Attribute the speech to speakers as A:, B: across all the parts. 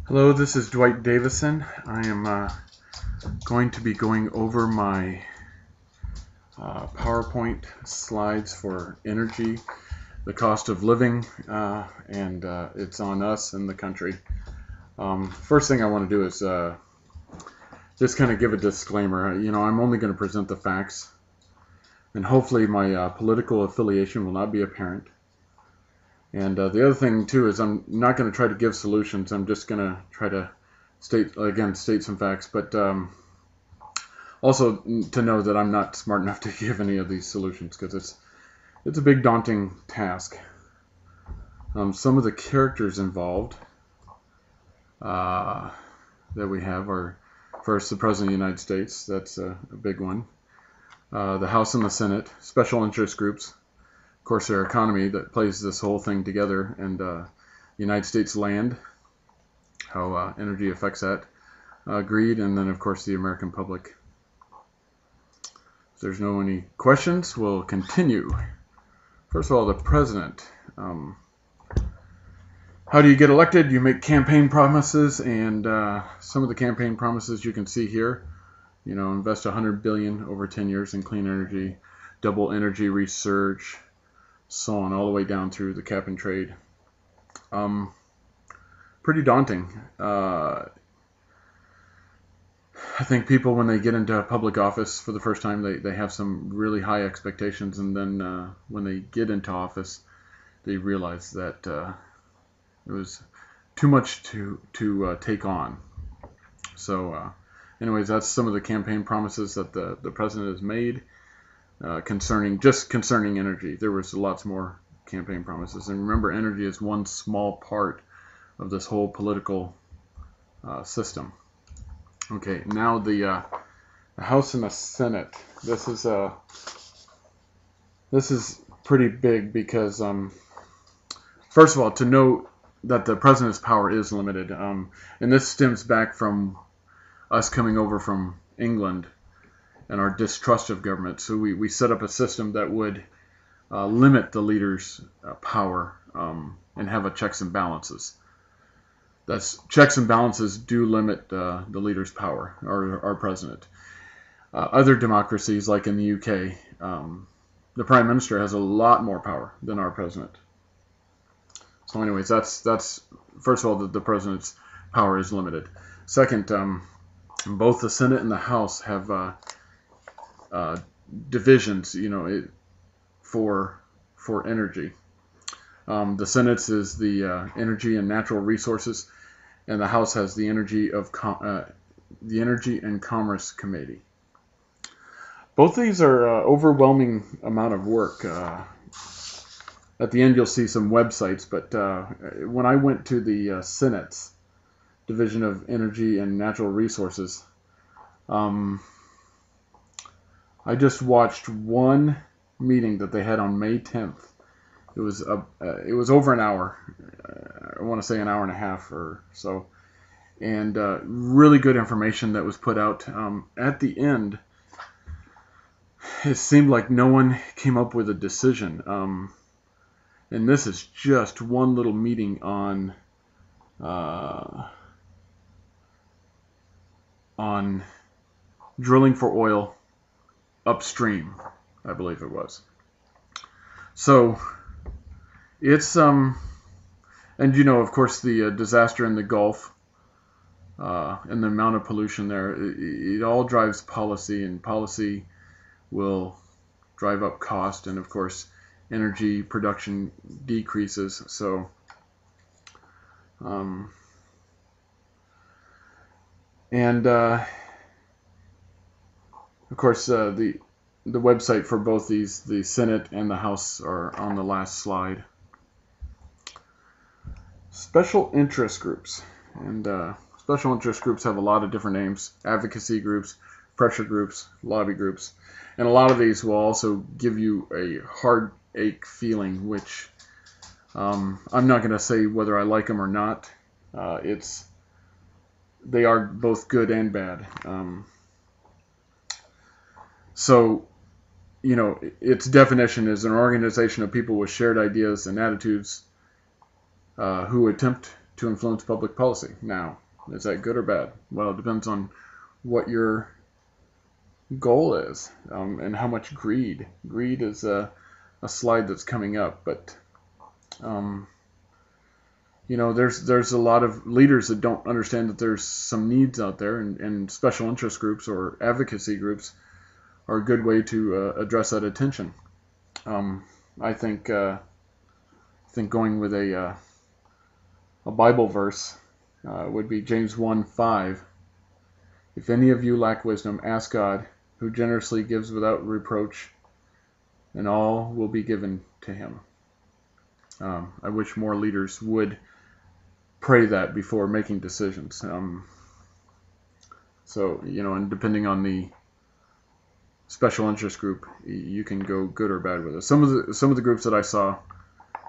A: Hello, this is Dwight Davison. I am going to be going over my PowerPoint slides for energy, the cost of living, and it's on us and the country. First thing I want to do is just kind of give a disclaimer. I'm only going to present the facts, and hopefully my political affiliation will not be apparent. And the other thing too is I'm not going to try to give solutions. I'm just going to try to state some facts, but also to know that I'm not smart enough to give any of these solutions because it's a big daunting task. Some of the characters involved that we have are first the President of the United States. That's a big one. The House and the Senate, special interest groups. Of course, their economy that plays this whole thing together, and the United States land, how energy affects that, greed, and then of course the American public. If there's no any questions, we'll continue. First of all, the president. How do you get elected? You make campaign promises, and some of the campaign promises you can see here. Invest $100 billion over 10 years in clean energy, double energy research, so on, all the way down through the cap and trade. Pretty daunting. I think people, when they get into public office for the first time, they have some really high expectations, and then when they get into office, they realize that it was too much to take on. So anyways, that's some of the campaign promises that the president has made. Concerning energy. There was lots more campaign promises. And remember, energy is one small part of this whole political system. Okay, now the House and the Senate. This is pretty big because, first of all, to know that the president's power is limited. And this stems back from us coming over from England and our distrust of government. So we set up a system that would limit the leader's power and have a checks and balances. Checks and balances do limit the leader's power, or our president. Other democracies, like in the UK, the prime minister has a lot more power than our president. So anyways, that's first of all, the president's power is limited. Second, both the Senate and the House have divisions, for energy. The Senate is the Energy and Natural Resources, and the House has the Energy and Commerce Committee. Both these are overwhelming amount of work. At the end, you'll see some websites, but when I went to the Senate's Division of Energy and Natural Resources, I just watched one meeting that they had on May 10th. It was over an hour. I want to say an hour and a half or so, and really good information that was put out. At the end, it seemed like no one came up with a decision. And this is just one little meeting on drilling for oil upstream, I believe it was. So it's and of course the disaster in the Gulf and the amount of pollution there, it all drives policy, and policy will drive up cost, and of course energy production decreases. So of course, the website for both these, the Senate and the House, are on the last slide. Special interest groups. And special interest groups have a lot of different names. Advocacy groups, pressure groups, lobby groups. And a lot of these will also give you a heartache feeling, which I'm not going to say whether I like them or not. They are both good and bad. So, its definition is an organization of people with shared ideas and attitudes who attempt to influence public policy. Now, is that good or bad? Well, it depends on what your goal is, and how much greed. Greed is a slide that's coming up, but there's a lot of leaders that don't understand that there's some needs out there, and special interest groups or advocacy groups are a good way to address that attention. I think going with a Bible verse would be James 1:5. If any of you lack wisdom, ask God, who generously gives without reproach, and all will be given to him. I wish more leaders would pray that before making decisions. And depending on the special interest group, you can go good or bad with it. Some of the groups that I saw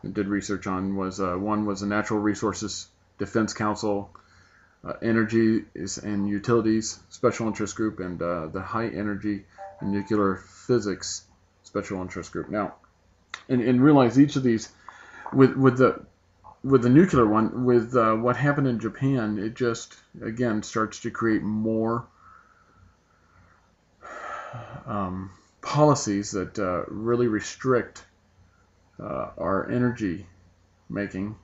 A: and did research on was one was the Natural Resources Defense Council, Energy and Utilities Special Interest Group, and the High Energy and Nuclear Physics Special Interest Group. Now, and realize each of these, with the nuclear one, with what happened in Japan, it just again starts to create more policies that really restrict our energy making.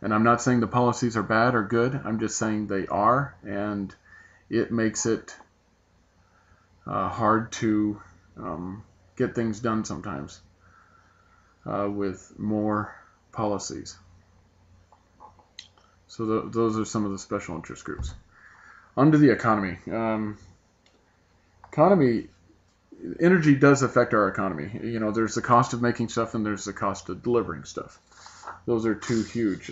A: And I'm not saying the policies are bad or good. I'm just saying they are, and it makes it hard to get things done sometimes with more policies. So those are some of the special interest groups. On to the economy. Energy does affect our economy. There's the cost of making stuff, and there's the cost of delivering stuff. Those are two huge.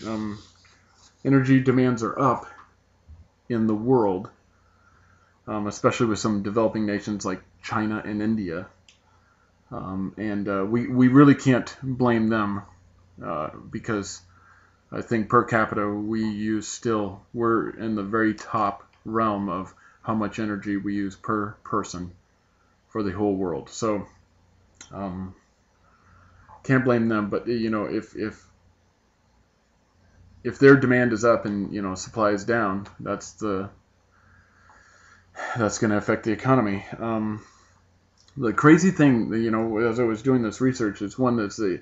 A: Energy demands are up in the world, especially with some developing nations like China and India. We really can't blame them because I think per capita we're in the very top realm of how much energy we use per person for the whole world. So can't blame them, but if their demand is up and supply is down, that's going to affect the economy. The crazy thing, as I was doing this research, is one that's the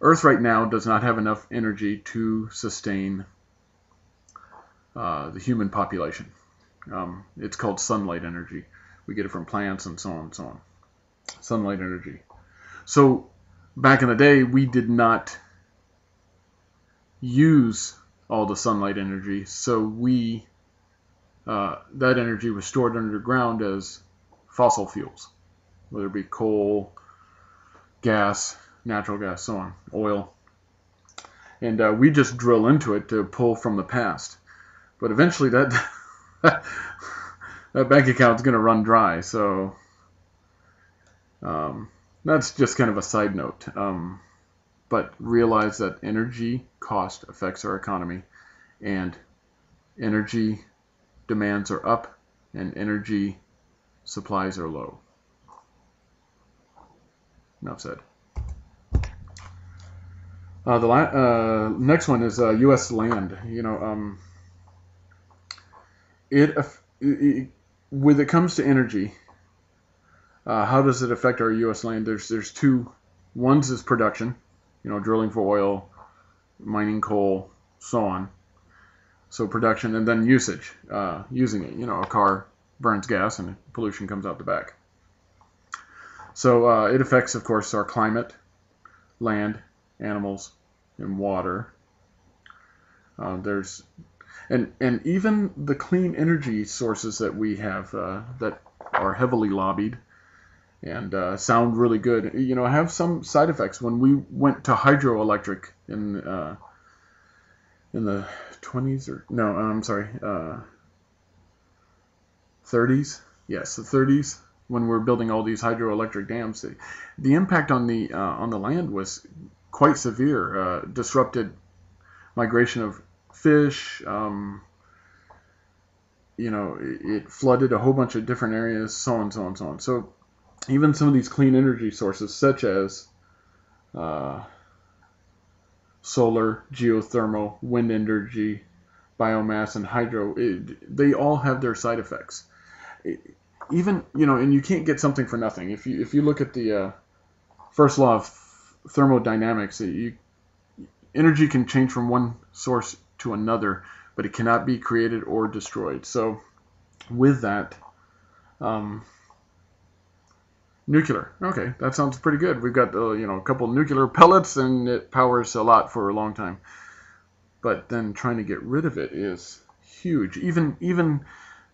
A: Earth right now does not have enough energy to sustain the human population. It's called sunlight energy. We get it from plants and so on and so on. Sunlight energy. So back in the day, we did not use all the sunlight energy, so that energy was stored underground as fossil fuels, whether it be coal, gas, natural gas, so on, oil. And we just drill into it to pull from the past. But eventually that bank account is going to run dry. So that's just kind of a side note. But realize that energy cost affects our economy, and energy demands are up and energy supplies are low. Enough said. The next one is U.S. land. When it comes to energy, how does it affect our U.S. land? There's two. One is production, drilling for oil, mining coal, so on. So production, and then usage, using it. A car burns gas and pollution comes out the back. So it affects, of course, our climate, land, animals, and water. And even the clean energy sources that we have that are heavily lobbied and sound really good, have some side effects. When we went to hydroelectric in the 20s, or no, I'm sorry, 30s. Yes, the 30s, when we were building all these hydroelectric dams, the impact on the land was quite severe. Disrupted migration of fish. It flooded a whole bunch of different areas, so on, so on, so on. So even some of these clean energy sources, such as solar, geothermal, wind energy, biomass and hydro, they all have their side effects. Even, and you can't get something for nothing. If you look at the first law of thermodynamics, energy can change from one source to another, but it cannot be created or destroyed. So with that, nuclear. Okay, that sounds pretty good. We've got a couple nuclear pellets, and it powers a lot for a long time. But then trying to get rid of it is huge. Even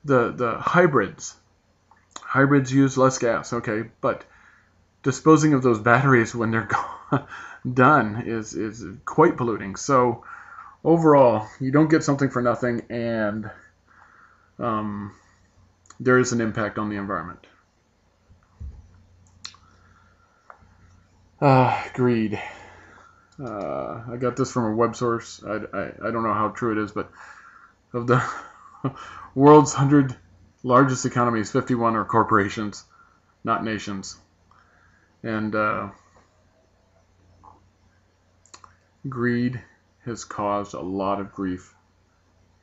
A: the hybrids. Hybrids use less gas, okay, but disposing of those batteries when they're done is quite polluting. So overall, you don't get something for nothing, and there is an impact on the environment. Greed. I got this from a web source. I don't know how true it is, but of the world's 100 largest economies, 51 are corporations, not nations. And greed has caused a lot of grief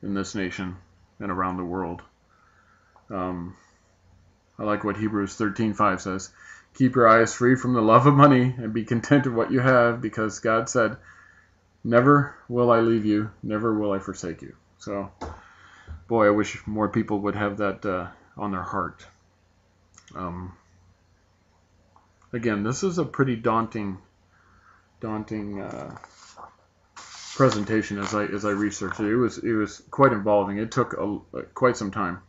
A: in this nation and around the world. I like what Hebrews 13:5 says. Keep your eyes free from the love of money and be content with what you have, because God said, never will I leave you, never will I forsake you. So, boy, I wish more people would have that on their heart. Again, this is a pretty daunting presentation as I researched it. It was quite involving. It took quite some time.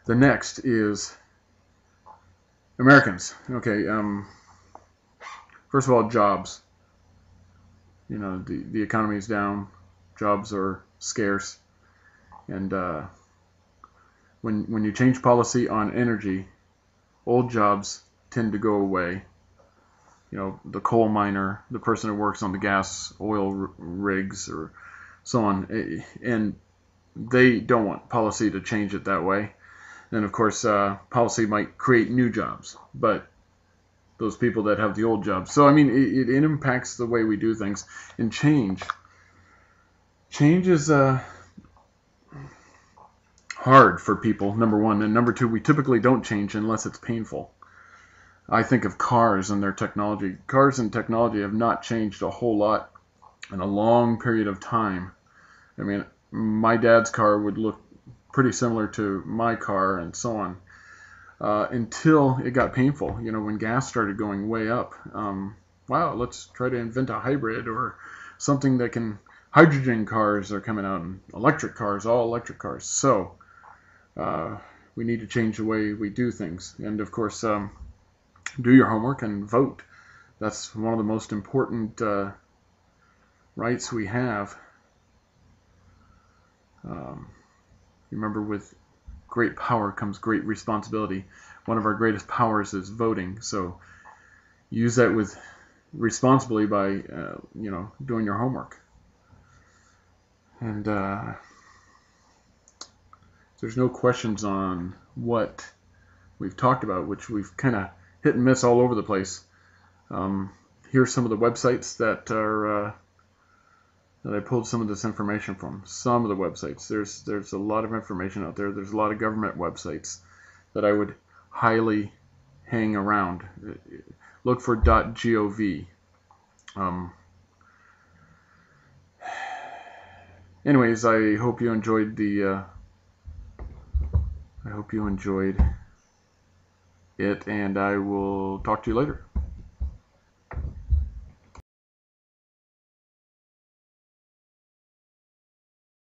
A: The next is Americans. Okay, first of all, jobs. The economy is down, jobs are scarce, and when you change policy on energy, old jobs tend to go away. The coal miner, the person who works on the gas, oil rigs, or so on, and they don't want policy to change it that way. And of course, policy might create new jobs, but those people that have the old jobs. So, I mean, it impacts the way we do things. And change is hard for people, number one. And number two, we typically don't change unless it's painful. I think of cars and their technology. Cars and technology have not changed a whole lot in a long period of time. I mean, my dad's car would look pretty similar to my car and so on, until it got painful. When gas started going way up, wow, let's try to invent a hybrid or something that can, hydrogen cars are coming out, and electric cars, all electric cars. So we need to change the way we do things. And of course, do your homework and vote. That's one of the most important rights we have. Remember, with great power comes great responsibility. One of our greatest powers is voting. So use that responsibly by, doing your homework. And there's no questions on what we've talked about, which we've kind of hit and miss all over the place. Here's some of the websites that are that I pulled some of this information from. Some of the websites. There's a lot of information out there. There's a lot of government websites that I would highly hang around. Look for .gov. Anyways, I hope you enjoyed it, and I will talk to you later.